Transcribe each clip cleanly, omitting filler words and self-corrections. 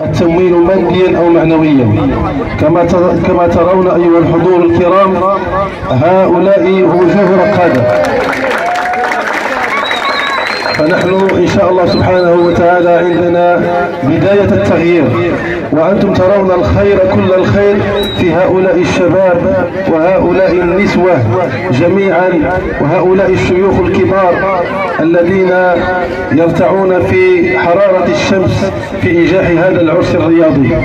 التمويل ماديا أو معنويا. كما ترون أيها الحضور الكرام، هؤلاء وجوه رقادة، فنحن إن شاء الله سبحانه وتعالى عندنا بداية التغيير، وأنتم ترون الخير كل الخير في هؤلاء الشباب وهؤلاء النسوة جميعا وهؤلاء الشيوخ الكبار الذين يرتعون في حرارة الشمس في إنجاح هذا العرس الرياضي.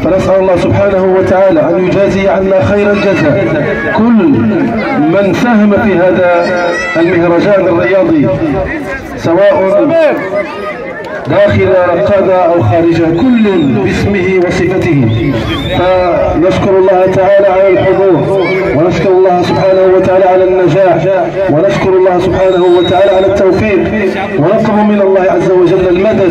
فنسأل الله سبحانه وتعالى أن يجازي عنا خير الجزاء كل من ساهم في هذا المهرجان الرياضي، سواء داخل رقادة أو خارجها، كل باسمه وصفته. فنشكر الله تعالى على الحضور، ونشكر الله سبحانه وتعالى على النجاح، ونشكر الله سبحانه وتعالى على التوفيق، ونطلب من الله عز وجل المدد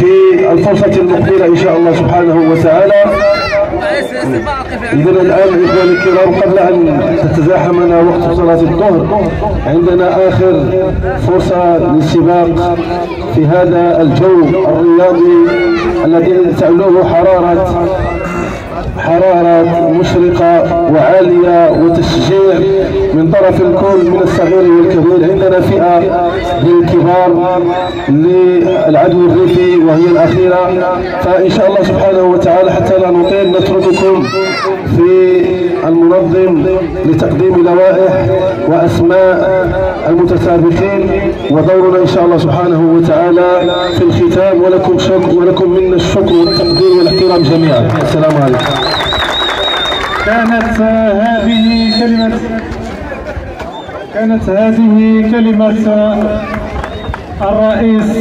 في الفرصة المقبلة إن شاء الله سبحانه وتعالى. إذن الآن إخواني الكرام، قبل أن تتزاحمنا وقت صلاة الظهر، عندنا آخر فرصة للسباق في هذا الجو الرياضي الذي تعلوه حرارة مشرقة وعالية وتشجيع من طرف الكل من الصغير والكبير. عندنا فئة للكبار للعدو الريفي وهي الأخيرة، فإن شاء الله سبحانه وتعالى حتى لا نطيل نترككم في المنظم لتقديم لوائح وأسماء المتسابقين، ودورنا إن شاء الله سبحانه وتعالى في الختام. ولكم منا الشكر والتقدير والاحترام جميعا. السلام عليكم. كانت هذه كلمة الرئيس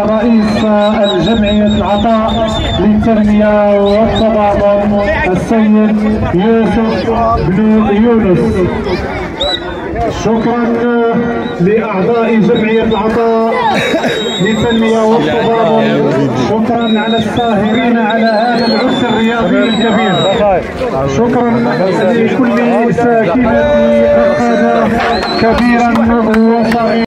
رئيس الجمعية العطاء للتنمية والتضامن السيد يوسف بن يونس. شكرا لأعضاء جمعية العطاء للتنمية والتضامن، شكرا على الساهرين على هذا العرس الرياضي الكبير، شكرا لكل ساكنة رقادة كبيرا وصغيرا.